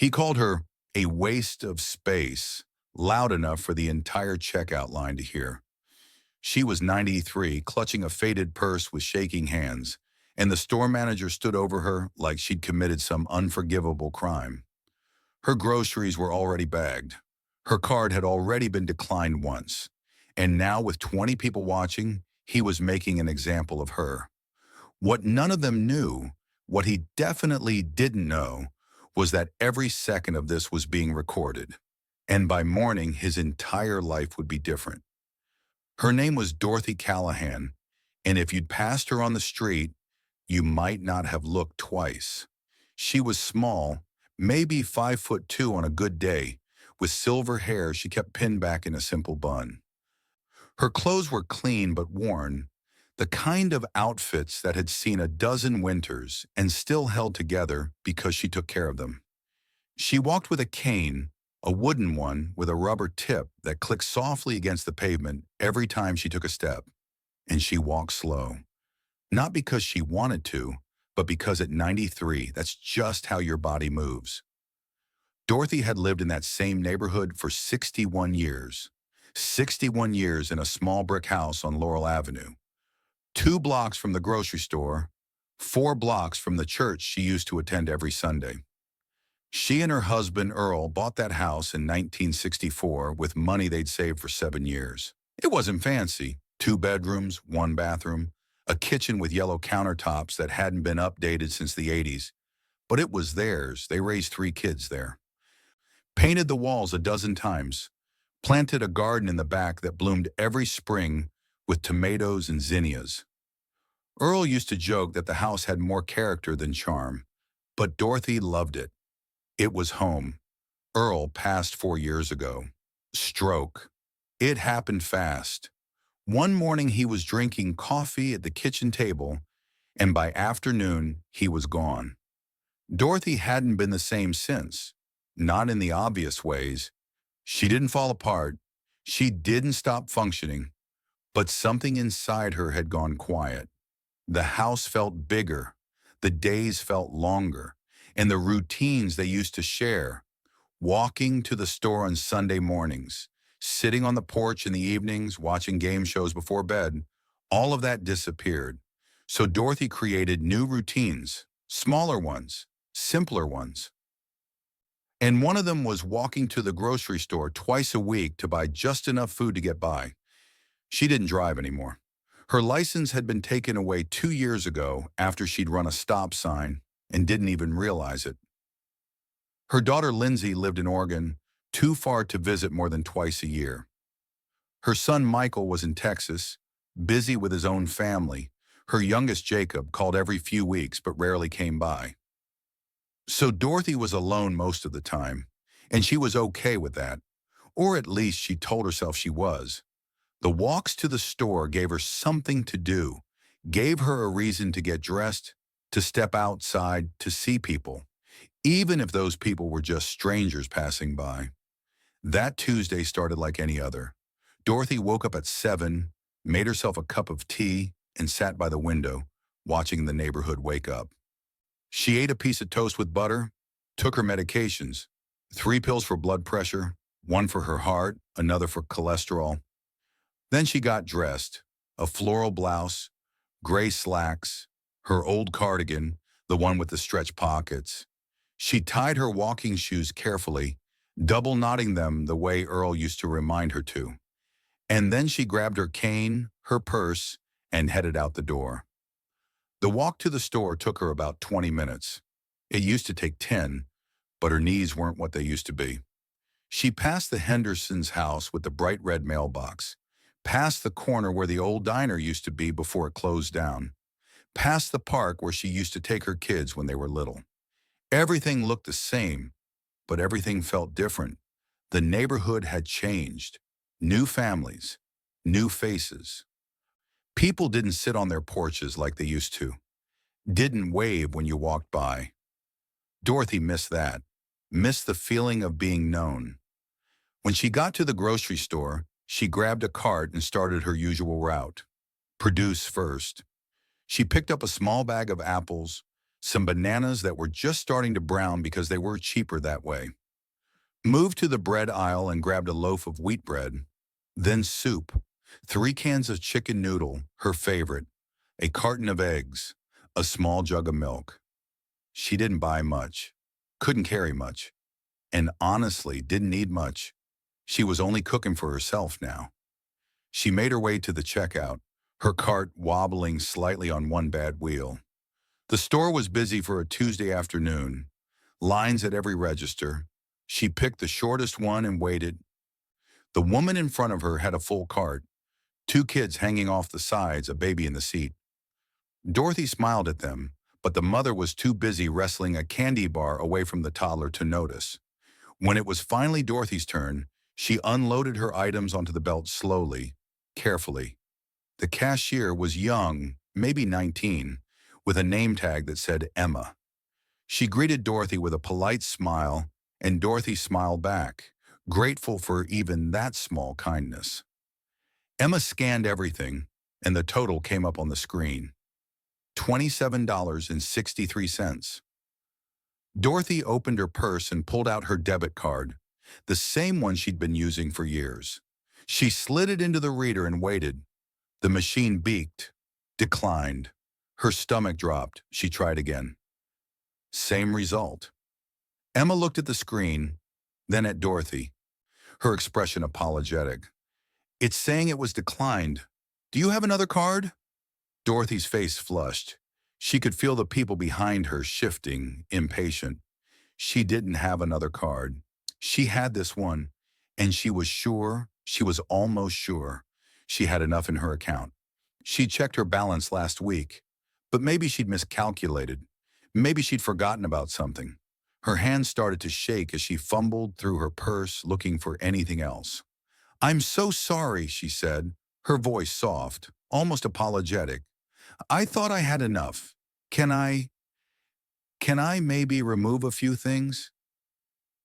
He called her a waste of space, loud enough for the entire checkout line to hear. She was 93, clutching a faded purse with shaking hands, and the store manager stood over her like she'd committed some unforgivable crime. Her groceries were already bagged. Her card had already been declined once. And now, with 20 people watching, he was making an example of her. What none of them knew, what he definitely didn't know, was that every second of this was being recorded. And by morning, his entire life would be different. Her name was Dorothy Callahan, and if you'd passed her on the street, you might not have looked twice. She was small, maybe 5'2" on a good day, with silver hair she kept pinned back in a simple bun. Her clothes were clean but worn, the kind of outfits that had seen a dozen winters and still held together because she took care of them. She walked with a cane, a wooden one with a rubber tip that clicked softly against the pavement every time she took a step. And she walked slow. Not because she wanted to, but because at 93, that's just how your body moves. Dorothy had lived in that same neighborhood for 61 years. 61 years in a small brick house on Laurel Avenue. 2 blocks from the grocery store, 4 blocks from the church she used to attend every Sunday. She and her husband, Earl, bought that house in 1964 with money they'd saved for 7 years. It wasn't fancy. 2 bedrooms, 1 bathroom, a kitchen with yellow countertops that hadn't been updated since the 80s. But it was theirs. They raised 3 kids there. Painted the walls a dozen times. Planted a garden in the back that bloomed every spring with tomatoes and zinnias. Earl used to joke that the house had more character than charm, but Dorothy loved it. It was home. Earl passed 4 years ago. Stroke. It happened fast. One morning he was drinking coffee at the kitchen table, and by afternoon he was gone. Dorothy hadn't been the same since. Not in the obvious ways. She didn't fall apart. She didn't stop functioning. But something inside her had gone quiet. The house felt bigger. The days felt longer. And the routines they used to share, walking to the store on Sunday mornings, sitting on the porch in the evenings, watching game shows before bed, all of that disappeared. So Dorothy created new routines, smaller ones, simpler ones. And one of them was walking to the grocery store twice a week to buy just enough food to get by. She didn't drive anymore. Her license had been taken away 2 years ago after she'd run a stop sign and didn't even realize it. Her daughter Lindsay lived in Oregon, too far to visit more than twice a year. Her son Michael was in Texas, busy with his own family. Her youngest Jacob called every few weeks but rarely came by. So Dorothy was alone most of the time, and she was okay with that, or at least she told herself she was. The walks to the store gave her something to do, gave her a reason to get dressed, to step outside, to see people, even if those people were just strangers passing by. That Tuesday started like any other. Dorothy woke up at 7, made herself a cup of tea, and sat by the window, watching the neighborhood wake up. She ate a piece of toast with butter, took her medications, 3 pills for blood pressure, 1 for her heart, another for cholesterol. Then she got dressed, a floral blouse, gray slacks, her old cardigan, the one with the stretch pockets. She tied her walking shoes carefully, double knotting them the way Earl used to remind her to. And then she grabbed her cane, her purse, and headed out the door. The walk to the store took her about 20 minutes. It used to take 10, but her knees weren't what they used to be. She passed the Hendersons' house with the bright red mailbox, past the corner where the old diner used to be before it closed down, past the park where she used to take her kids when they were little. Everything looked the same, but everything felt different. The neighborhood had changed. New families, new faces. People didn't sit on their porches like they used to, didn't wave when you walked by. Dorothy missed that, missed the feeling of being known. When she got to the grocery store, she grabbed a cart and started her usual route. Produce first. She picked up a small bag of apples, some bananas that were just starting to brown because they were cheaper that way. Moved to the bread aisle and grabbed a loaf of wheat bread, then soup, 3 cans of chicken noodle, her favorite, a carton of eggs, a small jug of milk. She didn't buy much, couldn't carry much, and honestly didn't need much. She was only cooking for herself now. She made her way to the checkout, her cart wobbling slightly on one bad wheel. The store was busy for a Tuesday afternoon. Lines at every register. She picked the shortest one and waited. The woman in front of her had a full cart, 2 kids hanging off the sides, a baby in the seat. Dorothy smiled at them, but the mother was too busy wrestling a candy bar away from the toddler to notice. When it was finally Dorothy's turn, she unloaded her items onto the belt slowly, carefully. The cashier was young, maybe 19, with a name tag that said Emma. She greeted Dorothy with a polite smile, and Dorothy smiled back, grateful for even that small kindness. Emma scanned everything, and the total came up on the screen. $27.63. Dorothy opened her purse and pulled out her debit card, the same one she'd been using for years. She slid it into the reader and waited. The machine beeped, declined. Her stomach dropped. She tried again. Same result. Emma looked at the screen, then at Dorothy, her expression apologetic. It's saying it was declined. Do you have another card? Dorothy's face flushed. She could feel the people behind her shifting, impatient. She didn't have another card. She had this one, and she was sure, she was almost sure, she had enough in her account. She checked her balance last week, but maybe she'd miscalculated. Maybe she'd forgotten about something. Her hands started to shake as she fumbled through her purse looking for anything else. I'm so sorry, she said, her voice soft, almost apologetic. I thought I had enough. Can I maybe remove a few things?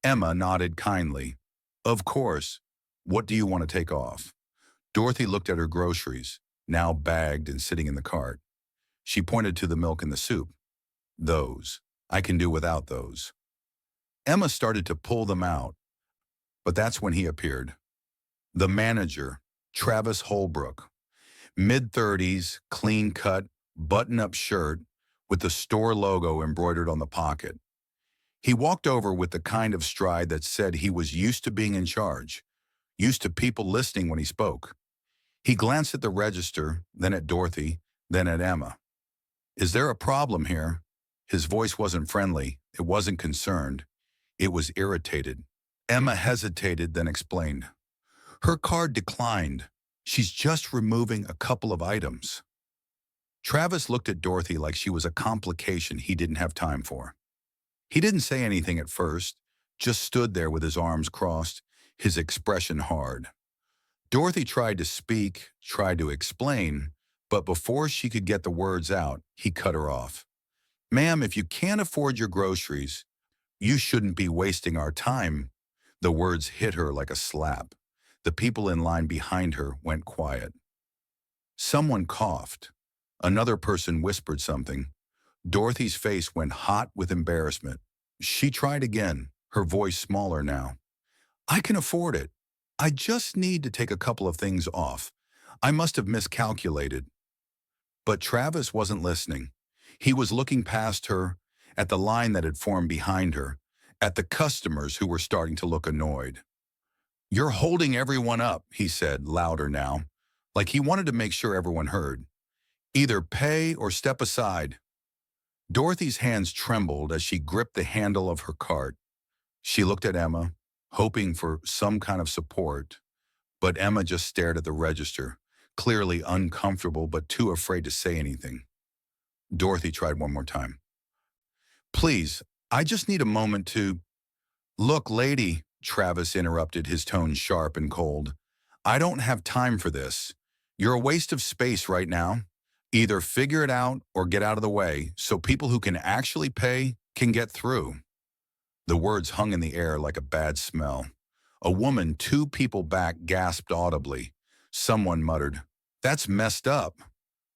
Emma nodded kindly. Of course. What do you want to take off? Dorothy looked at her groceries, now bagged and sitting in the cart. She pointed to the milk and the soup. Those. I can do without those. Emma started to pull them out, but that's when he appeared. The manager, Travis Holbrook. Mid-30s, clean-cut, button-up shirt with the store logo embroidered on the pocket. He walked over with the kind of stride that said he was used to being in charge, used to people listening when he spoke. He glanced at the register, then at Dorothy, then at Emma. Is there a problem here? His voice wasn't friendly, it wasn't concerned, it was irritated. Emma hesitated, then explained. Her card declined. She's just removing a couple of items. Travis looked at Dorothy like she was a complication he didn't have time for. He didn't say anything at first, just stood there with his arms crossed, his expression hard. Dorothy tried to speak, tried to explain, but before she could get the words out, he cut her off. Ma'am, if you can't afford your groceries, you shouldn't be wasting our time. The words hit her like a slap. The people in line behind her went quiet. Someone coughed. Another person whispered something. Dorothy's face went hot with embarrassment. She tried again, her voice smaller now. I can afford it. I just need to take a couple of things off. I must have miscalculated. But Travis wasn't listening. He was looking past her, at the line that had formed behind her, at the customers who were starting to look annoyed. You're holding everyone up, he said, louder now, like he wanted to make sure everyone heard. Either pay or step aside. Dorothy's hands trembled as she gripped the handle of her cart. She looked at Emma, hoping for some kind of support, but Emma just stared at the register, clearly uncomfortable but too afraid to say anything. Dorothy tried one more time. Please, I just need a moment to... Look, lady, Travis interrupted, his tone sharp and cold. I don't have time for this. You're a waste of space right now. Either figure it out or get out of the way so people who can actually pay can get through. The words hung in the air like a bad smell. A woman 2 people back gasped audibly. Someone muttered, That's messed up.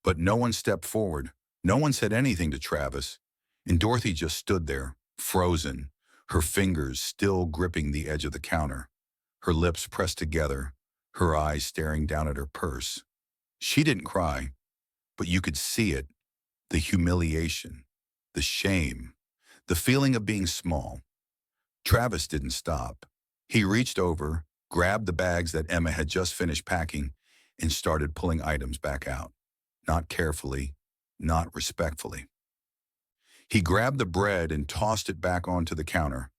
But no one stepped forward. No one said anything to Travis. And Dorothy just stood there, frozen, her fingers still gripping the edge of the counter, her lips pressed together, her eyes staring down at her purse. She didn't cry, but you could see it, the humiliation, the shame, the feeling of being small. Travis didn't stop. He reached over, grabbed the bags that Emma had just finished packing, and started pulling items back out. Not carefully, not respectfully. He grabbed the bread and tossed it back onto the counter,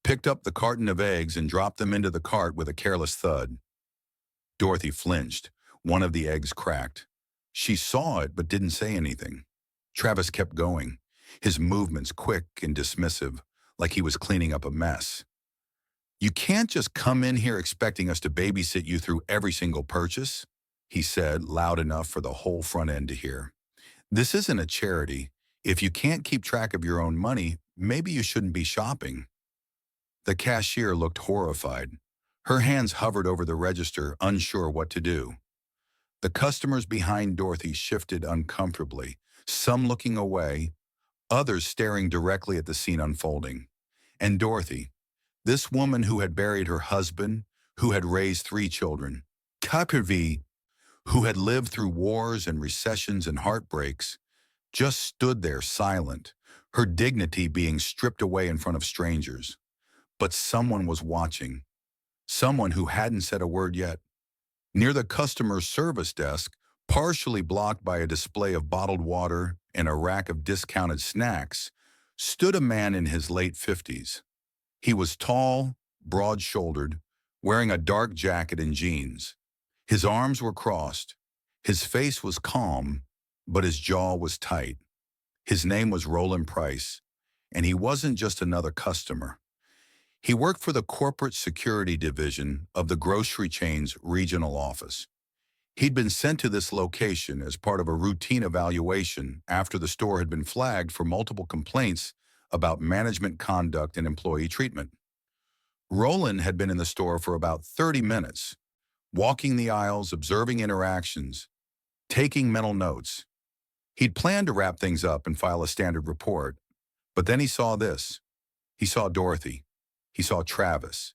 picked up the carton of eggs and dropped them into the cart with a careless thud. Dorothy flinched. One of the eggs cracked. She saw it but didn't say anything. Travis kept going, his movements quick and dismissive, like he was cleaning up a mess. "You can't just come in here expecting us to babysit you through every single purchase," he said, loud enough for the whole front end to hear. "This isn't a charity. If you can't keep track of your own money, maybe you shouldn't be shopping." The cashier looked horrified. Her hands hovered over the register, unsure what to do. The customers behind Dorothy shifted uncomfortably, some looking away, others staring directly at the scene unfolding. And Dorothy, this woman who had buried her husband, who had raised 3 children, Capervi, who had lived through wars and recessions and heartbreaks, just stood there silent, her dignity being stripped away in front of strangers. But someone was watching, someone who hadn't said a word yet. Near the customer service desk, partially blocked by a display of bottled water and a rack of discounted snacks, stood a man in his late 50s. He was tall, broad-shouldered, wearing a dark jacket and jeans. His arms were crossed. His face was calm, but his jaw was tight. His name was Roland Price, and he wasn't just another customer. He worked for the corporate security division of the grocery chain's regional office. He'd been sent to this location as part of a routine evaluation after the store had been flagged for multiple complaints about management conduct and employee treatment. Roland had been in the store for about 30 minutes, walking the aisles, observing interactions, taking mental notes. He'd planned to wrap things up and file a standard report, but then he saw this. He saw Dorothy. He saw Travis.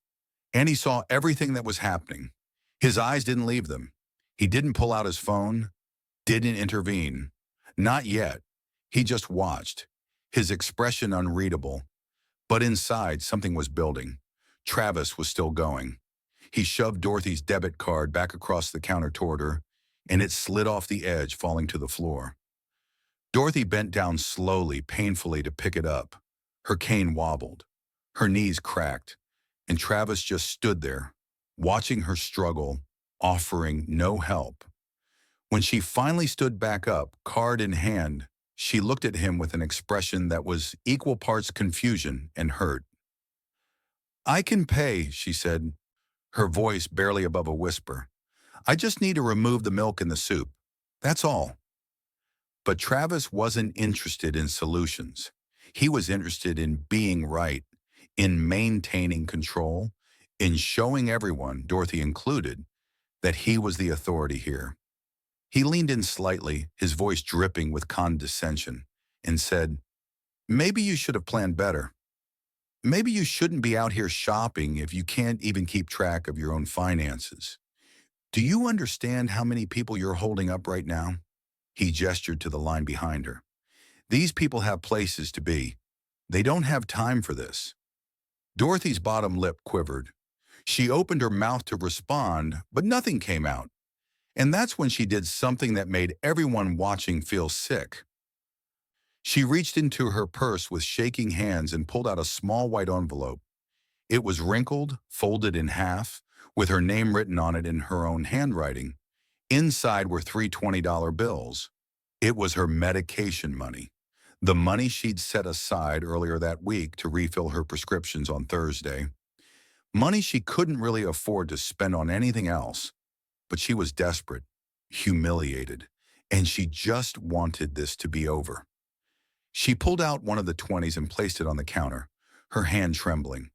And he saw everything that was happening. His eyes didn't leave them. He didn't pull out his phone, didn't intervene. Not yet. He just watched, his expression unreadable. But inside, something was building. Travis was still going. He shoved Dorothy's debit card back across the counter toward her, and it slid off the edge, falling to the floor. Dorothy bent down slowly, painfully, to pick it up. Her cane wobbled. Her knees cracked, and Travis just stood there, watching her struggle, offering no help. When she finally stood back up, card in hand, she looked at him with an expression that was equal parts confusion and hurt. "I can pay," she said, her voice barely above a whisper. "I just need to remove the milk in the soup. That's all." But Travis wasn't interested in solutions. He was interested in being right, in maintaining control, in showing everyone, Dorothy included, that he was the authority here. He leaned in slightly, his voice dripping with condescension, and said, "Maybe you should have planned better. Maybe you shouldn't be out here shopping if you can't even keep track of your own finances. Do you understand how many people you're holding up right now?" He gestured to the line behind her. "These people have places to be. They don't have time for this." Dorothy's bottom lip quivered. She opened her mouth to respond, but nothing came out. And that's when she did something that made everyone watching feel sick. She reached into her purse with shaking hands and pulled out a small white envelope. It was wrinkled, folded in half, with her name written on it in her own handwriting. Inside were 3 $20 bills. It was her medication money, the money she'd set aside earlier that week to refill her prescriptions on Thursday. Money she couldn't really afford to spend on anything else, but she was desperate, humiliated, and she just wanted this to be over. She pulled out one of the 20s and placed it on the counter, her hand trembling.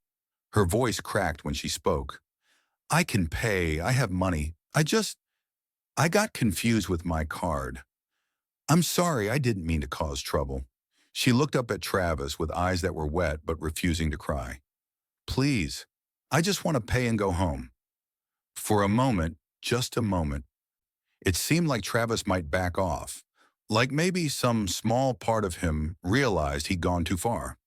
Her voice cracked when she spoke. "I can pay. I have money. I got confused with my card. I'm sorry, I didn't mean to cause trouble." She looked up at Travis with eyes that were wet but refusing to cry. Please, I just want to pay and go home. For a moment, just a moment, it seemed like Travis might back off, like maybe some small part of him realized he'd gone too far.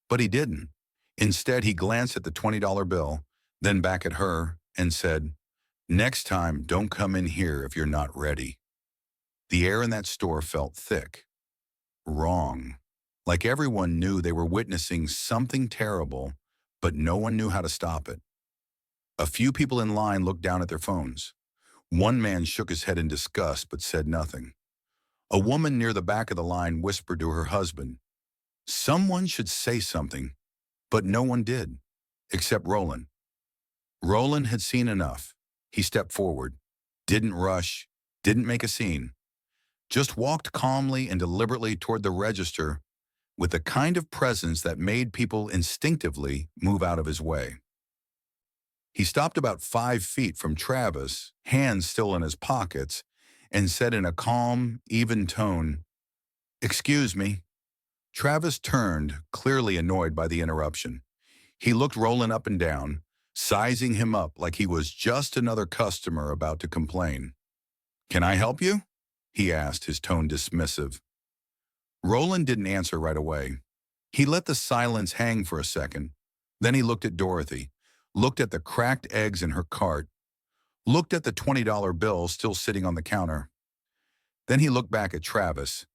But he didn't. Instead, he glanced at the $20 bill, then back at her, and said, next time, don't come in here if you're not ready. The air in that store felt thick, wrong. Like everyone knew they were witnessing something terrible, but no one knew how to stop it. A few people in line looked down at their phones. One man shook his head in disgust but said nothing. A woman near the back of the line whispered to her husband, someone should say something, but no one did, except Roland. Roland had seen enough. He stepped forward, didn't rush, didn't make a scene, just walked calmly and deliberately toward the register with the kind of presence that made people instinctively move out of his way. He stopped about 5 feet from Travis, hands still in his pockets, and said in a calm, even tone, excuse me. Travis turned, clearly annoyed by the interruption. He looked Roland up and down, sizing him up like he was just another customer about to complain. Can I help you? He asked, his tone dismissive. Roland didn't answer right away. He let the silence hang for a second. Then he looked at Dorothy, looked at the cracked eggs in her cart, looked at the $20 bill still sitting on the counter. Then he looked back at Travis,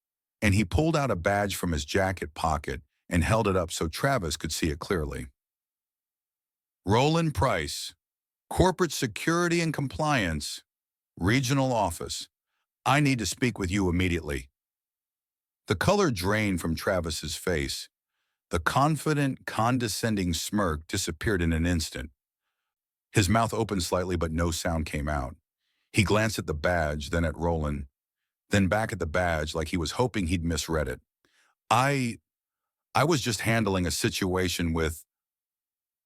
and he pulled out a badge from his jacket pocket and held it up so Travis could see it clearly. Roland Price, Corporate Security and Compliance, Regional Office. I need to speak with you immediately. The color drained from Travis's face. The confident, condescending smirk disappeared in an instant. His mouth opened slightly, but no sound came out. He glanced at the badge, then at Roland, then back at the badge like he was hoping he'd misread it. I was just handling a situation with...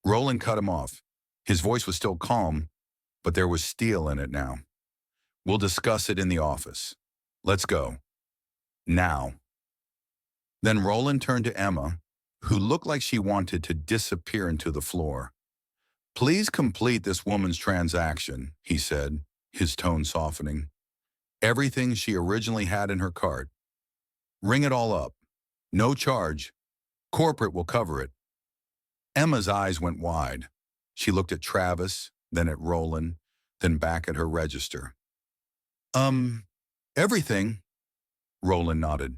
Roland cut him off. His voice was still calm, but there was steel in it now. We'll discuss it in the office. Let's go. Now. Then Roland turned to Emma, who looked like she wanted to disappear into the floor. Please complete this woman's transaction, he said, his tone softening. Everything she originally had in her cart. Ring it all up. No charge. Corporate will cover it. Emma's eyes went wide. She looked at Travis, then at Roland, then back at her register. Everything, Roland nodded.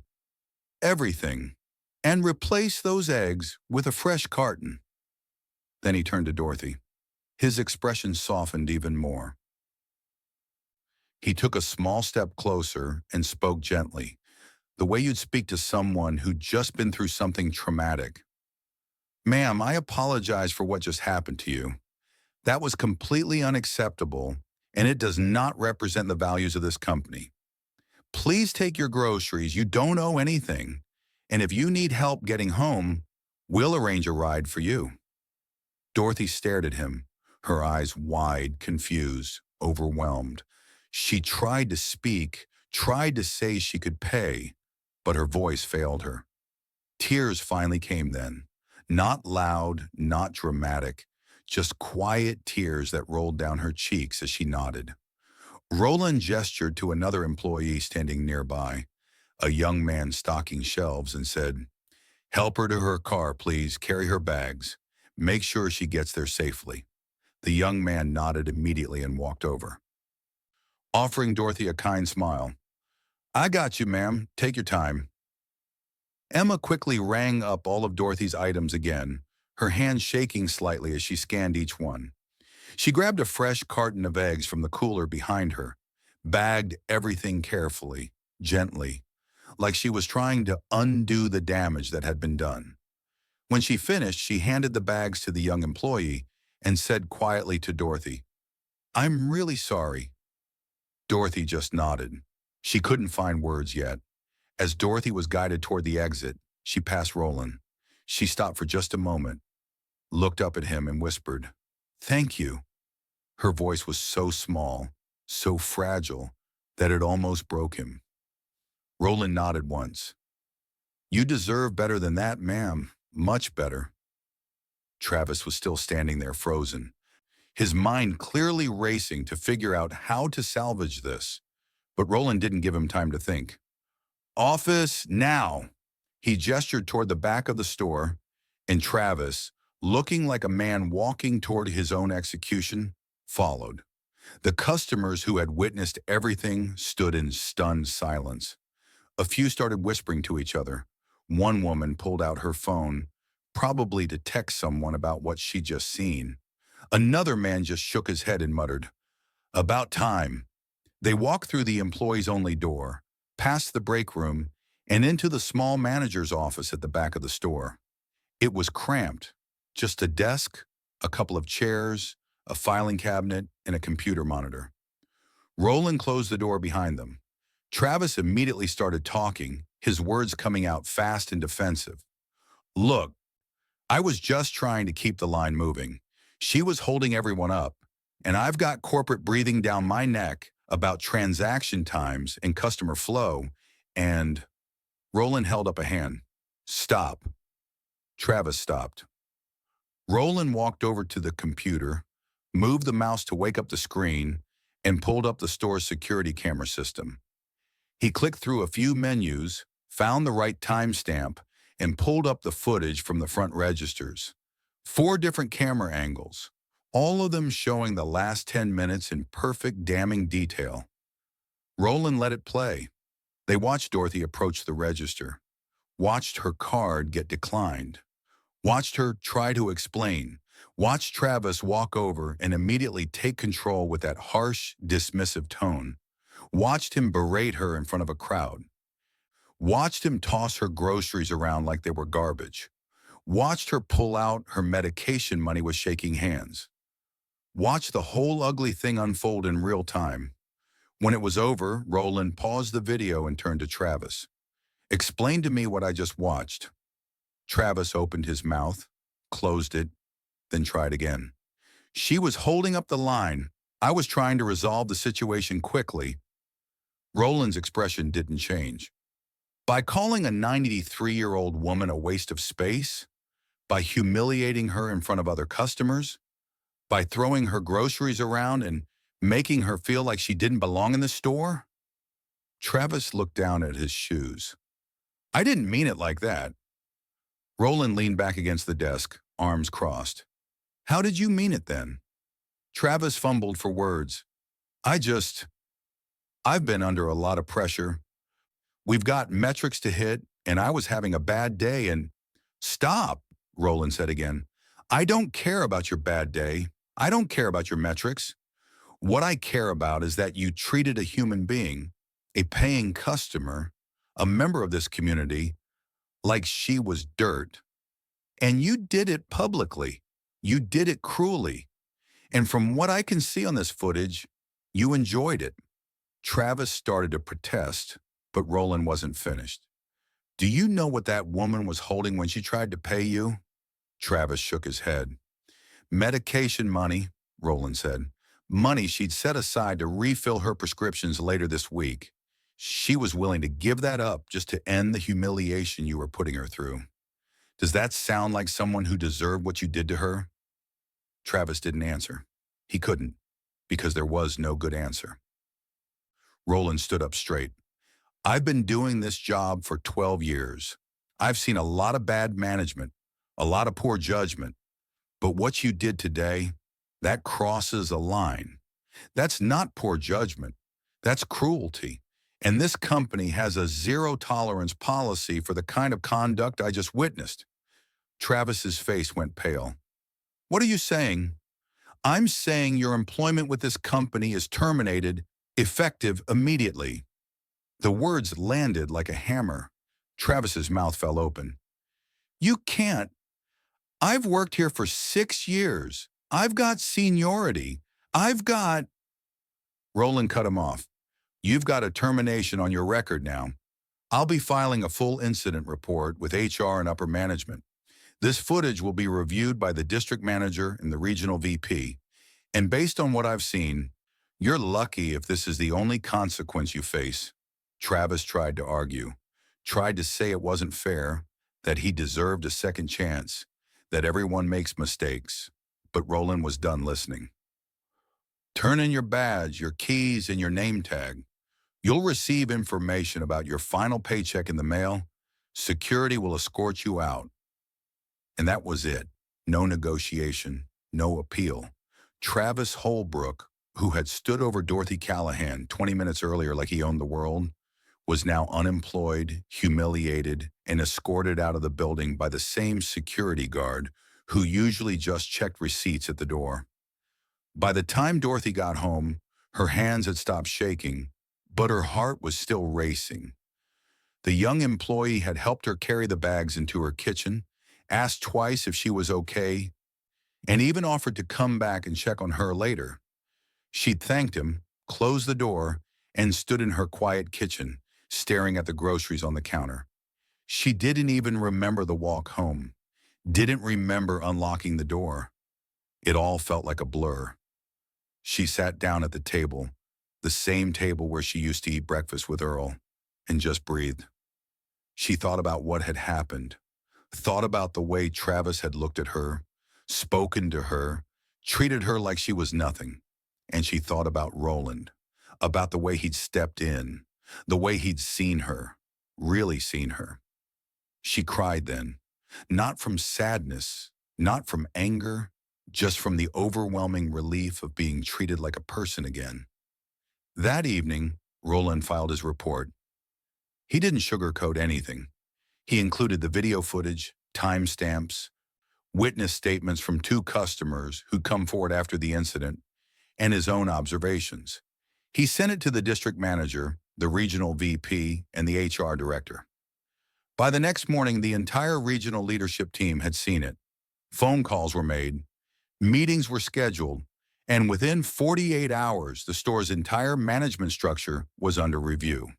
Everything. And replace those eggs with a fresh carton. Then he turned to Dorothy. His expression softened even more. He took a small step closer and spoke gently, the way you'd speak to someone who'd just been through something traumatic. Ma'am, I apologize for what just happened to you. That was completely unacceptable, and it does not represent the values of this company. Please take your groceries. You don't owe anything. And if you need help getting home, we'll arrange a ride for you. Dorothy stared at him, her eyes wide, confused, overwhelmed. She tried to speak, tried to say she could pay, but her voice failed her. Tears finally came then. Not loud, not dramatic, just quiet tears that rolled down her cheeks as she nodded. Roland gestured to another employee standing nearby, a young man stocking shelves, and said, help her to her car, please. Carry her bags. Make sure she gets there safely. The young man nodded immediately and walked over, offering Dorothy a kind smile. I got you, ma'am. Take your time. Emma quickly rang up all of Dorothy's items again, her hand shaking slightly as she scanned each one. She grabbed a fresh carton of eggs from the cooler behind her, bagged everything carefully, gently, like she was trying to undo the damage that had been done. When she finished, she handed the bags to the young employee and said quietly to Dorothy, I'm really sorry. Dorothy just nodded. She couldn't find words yet. As Dorothy was guided toward the exit, she passed Roland. She stopped for just a moment, looked up at him and whispered, thank you. Her voice was so small, so fragile, that it almost broke him. Roland nodded once. You deserve better than that, ma'am. Much better. Travis was still standing there frozen, his mind clearly racing to figure out how to salvage this. But Roland didn't give him time to think. Office now! He gestured toward the back of the store, and Travis, looking like a man walking toward his own execution, followed. The customers who had witnessed everything stood in stunned silence. A few started whispering to each other. One woman pulled out her phone, probably to text someone about what she'd just seen. Another man just shook his head and muttered, "About time." They walked through the employees-only door, past the break room, and into the small manager's office at the back of the store. It was cramped. Just a desk, a couple of chairs, a filing cabinet, and a computer monitor. Roland closed the door behind them. Travis immediately started talking, his words coming out fast and defensive. "Look, I was just trying to keep the line moving. She was holding everyone up, and I've got corporate breathing down my neck about transaction times and customer flow, and..." Roland held up a hand. "Stop." Travis stopped. Roland walked over to the computer, moved the mouse to wake up the screen, and pulled up the store's security camera system. He clicked through a few menus, found the right timestamp, and pulled up the footage from the front registers. 4 different camera angles, all of them showing the last 10 minutes in perfect damning detail. Roland let it play. They watched Dorothy approach the register, watched her card get declined, watched her try to explain, watched Travis walk over and immediately take control with that harsh, dismissive tone, watched him berate her in front of a crowd, watched him toss her groceries around like they were garbage, watched her pull out her medication money with shaking hands, watched the whole ugly thing unfold in real time. When it was over, Roland paused the video and turned to Travis. "Explain to me what I just watched." Travis opened his mouth, closed it, then tried again. "She was holding up the line. I was trying to resolve the situation quickly." Roland's expression didn't change. By calling a 93-year-old woman a waste of space, by humiliating her in front of other customers, by throwing her groceries around and making her feel like she didn't belong in the store? Travis looked down at his shoes. "I didn't mean it like that." Roland leaned back against the desk, arms crossed. "How did you mean it then?" Travis fumbled for words. I've been under a lot of pressure. We've got metrics to hit, and I was having a bad day and..." "Stop," Roland said again. "I don't care about your bad day. I don't care about your metrics. What I care about is that you treated a human being, a paying customer, a member of this community, like she was dirt. And you did it publicly. You did it cruelly. And from what I can see on this footage, you enjoyed it." Travis started to protest, but Roland wasn't finished. "Do you know what that woman was holding when she tried to pay you?" Travis shook his head. "Medication money," Roland said. "Money she'd set aside to refill her prescriptions later this week. She was willing to give that up just to end the humiliation you were putting her through. Does that sound like someone who deserved what you did to her?" Travis didn't answer. He couldn't, because there was no good answer. Roland stood up straight. "I've been doing this job for 12 years. I've seen a lot of bad management, a lot of poor judgment. But what you did today, that crosses a line. That's not poor judgment. That's cruelty. And this company has a zero-tolerance policy for the kind of conduct I just witnessed." Travis's face went pale. "What are you saying?" "I'm saying your employment with this company is terminated, effective immediately." The words landed like a hammer. Travis's mouth fell open. "You can't. I've worked here for 6 years. I've got seniority. I've got..." Roland cut him off. "You've got a termination on your record now. I'll be filing a full incident report with HR and upper management. This footage will be reviewed by the district manager and the regional VP. And based on what I've seen, you're lucky if this is the only consequence you face." Travis tried to argue. tried to say it wasn't fair, that he deserved a second chance, that everyone makes mistakes. But Roland was done listening. Turn in your badge, your keys, and your name tag. You'll receive information about your final paycheck in the mail. Security will escort you out. And that was it. No negotiation, no appeal. Travis Holbrook, who had stood over Dorothy Callahan 20 minutes earlier like he owned the world, was now unemployed, humiliated, and escorted out of the building by the same security guard who usually just checked receipts at the door. By the time Dorothy got home, her hands had stopped shaking, but her heart was still racing. The young employee had helped her carry the bags into her kitchen, asked twice if she was okay, and even offered to come back and check on her later. She'd thanked him, closed the door, and stood in her quiet kitchen, staring at the groceries on the counter. She didn't even remember the walk home, didn't remember unlocking the door. It all felt like a blur. She sat down at the table, the same table where she used to eat breakfast with Earl, and just breathed. She thought about what had happened, thought about the way Travis had looked at her, spoken to her, treated her like she was nothing. And she thought about Roland, about the way he'd stepped in, the way he'd seen her, really seen her. She cried then, not from sadness, not from anger, just from the overwhelming relief of being treated like a person again. That evening, Roland filed his report. He didn't sugarcoat anything. He included the video footage, timestamps, witness statements from 2 customers who'd come forward after the incident, and his own observations. He sent it to the district manager, the regional VP, and the HR director. By the next morning, the entire regional leadership team had seen it. Phone calls were made, meetings were scheduled, and within 48 hours, the store's entire management structure was under review.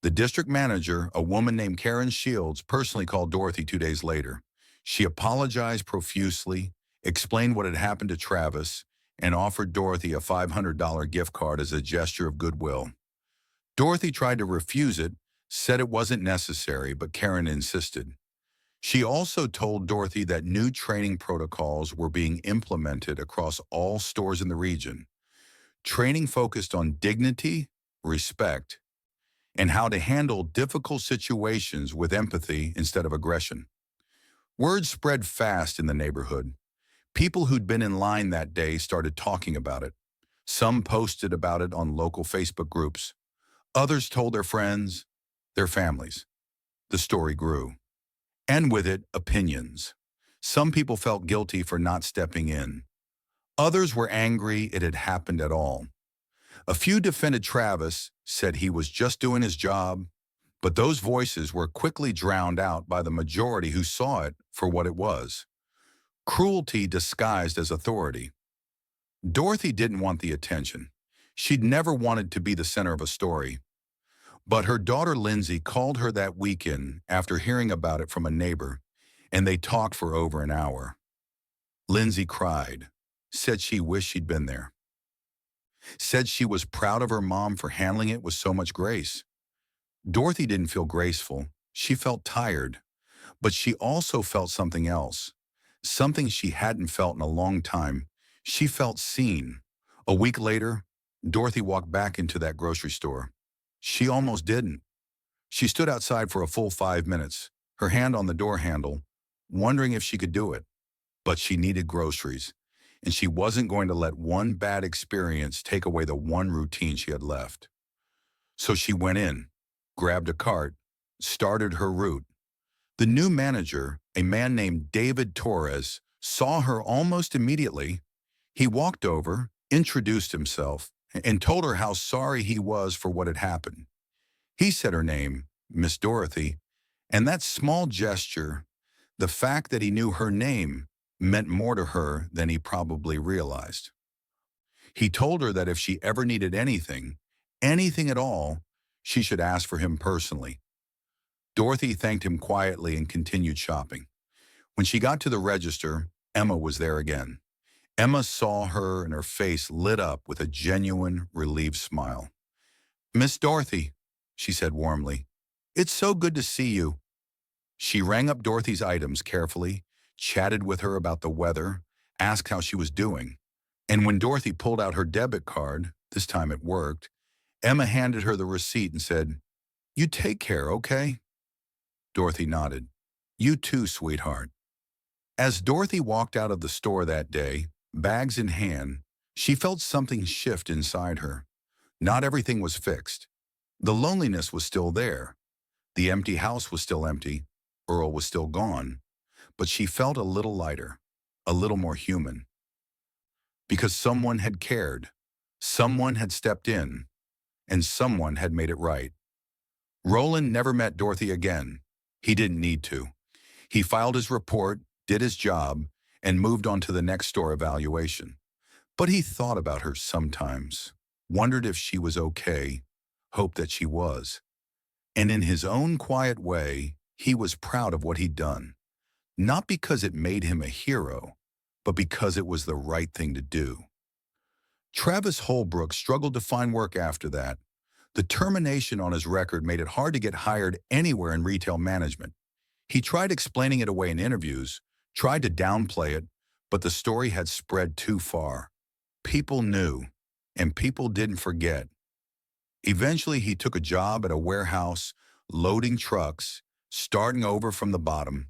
The district manager, a woman named Karen Shields, personally called Dorothy 2 days later. She apologized profusely, explained what had happened to Travis, and offered Dorothy a $500 gift card as a gesture of goodwill. Dorothy tried to refuse it, said it wasn't necessary, but Karen insisted. She also told Dorothy that new training protocols were being implemented across all stores in the region. Training focused on dignity, respect, and how to handle difficult situations with empathy instead of aggression. Word spread fast in the neighborhood. People who'd been in line that day started talking about it. Some posted about it on local Facebook groups. Others told their friends, their families. The story grew. And with it, opinions. Some people felt guilty for not stepping in. Others were angry it had happened at all. A few defended Travis, said he was just doing his job, but those voices were quickly drowned out by the majority who saw it for what it was. Cruelty disguised as authority. Dorothy didn't want the attention. She'd never wanted to be the center of a story. But her daughter Lindsay called her that weekend after hearing about it from a neighbor, and they talked for over an hour. Lindsay cried, said she wished she'd been there. Said she was proud of her mom for handling it with so much grace. Dorothy didn't feel graceful. She felt tired. But she also felt something else. Something she hadn't felt in a long time. She felt seen. A week later, Dorothy walked back into that grocery store. She almost didn't. She stood outside for a full 5 minutes, her hand on the door handle, wondering if she could do it. But she needed groceries, and she wasn't going to let one bad experience take away the one routine she had left. So she went in, grabbed a cart, started her route. The new manager, a man named David Torres, saw her almost immediately. He walked over, introduced himself, and told her how sorry he was for what had happened. He said her name, Miss Dorothy, and that small gesture, the fact that he knew her name, meant more to her than he probably realized. He told her that if she ever needed anything, anything at all, she should ask for him personally. Dorothy thanked him quietly and continued shopping. When she got to the register, Emma was there again. Emma saw her and her face lit up with a genuine, relieved smile. "Miss Dorothy," she said warmly, It's so good to see you. She rang up Dorothy's items carefully, chatted with her about the weather, asked how she was doing. And when Dorothy pulled out her debit card, this time it worked, Emma handed her the receipt and said, "You take care, okay?" Dorothy nodded. "You too, sweetheart." As Dorothy walked out of the store that day, bags in hand, she felt something shift inside her. Not everything was fixed. The loneliness was still there. The empty house was still empty. Earl was still gone. But she felt a little lighter, a little more human. Because someone had cared. Someone had stepped in. And someone had made it right. Roland never met Dorothy again. He didn't need to. He filed his report, did his job, and moved on to the next store evaluation. But he thought about her sometimes, wondered if she was okay, hoped that she was. And in his own quiet way, he was proud of what he'd done. Not because it made him a hero, but because it was the right thing to do. Travis Holbrook struggled to find work after that. The termination on his record made it hard to get hired anywhere in retail management. He tried explaining it away in interviews, tried to downplay it, but the story had spread too far. People knew, and people didn't forget. Eventually, he took a job at a warehouse, loading trucks, starting over from the bottom.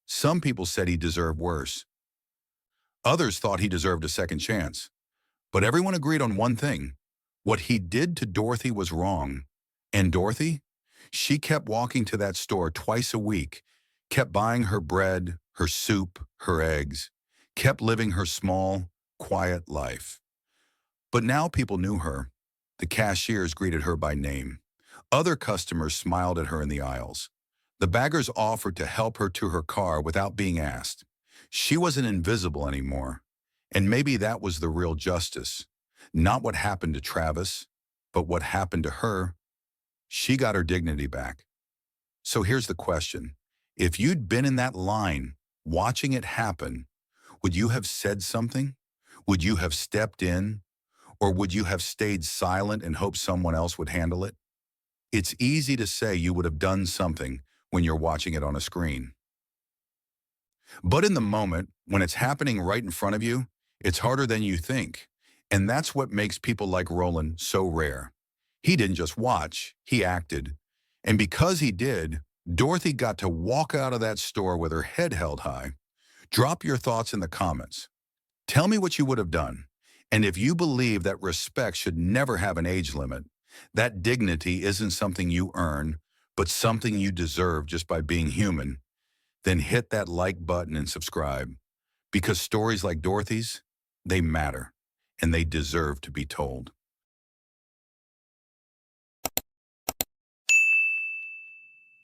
Some people said he deserved worse. Others thought he deserved a second chance. But everyone agreed on one thing. What he did to Dorothy was wrong. And Dorothy? She kept walking to that store twice a week, kept buying her bread, her soup, her eggs, kept living her small, quiet life. But now people knew her. The cashiers greeted her by name. Other customers smiled at her in the aisles. The baggers offered to help her to her car without being asked. She wasn't invisible anymore. And maybe that was the real justice. Not what happened to Travis, but what happened to her. She got her dignity back. So here's the question. If you'd been in that line, watching it happen, would you have said something? Would you have stepped in? Or would you have stayed silent and hoped someone else would handle it? It's easy to say you would have done something when you're watching it on a screen. But in the moment, when it's happening right in front of you, it's harder than you think. And that's what makes people like Roland so rare. He didn't just watch, he acted. And because he did, Dorothy got to walk out of that store with her head held high. Drop your thoughts in the comments. Tell me what you would have done. And if you believe that respect should never have an age limit, that dignity isn't something you earn, but something you deserve just by being human, then hit that like button and subscribe. Because stories like Dorothy's, they matter, and they deserve to be told.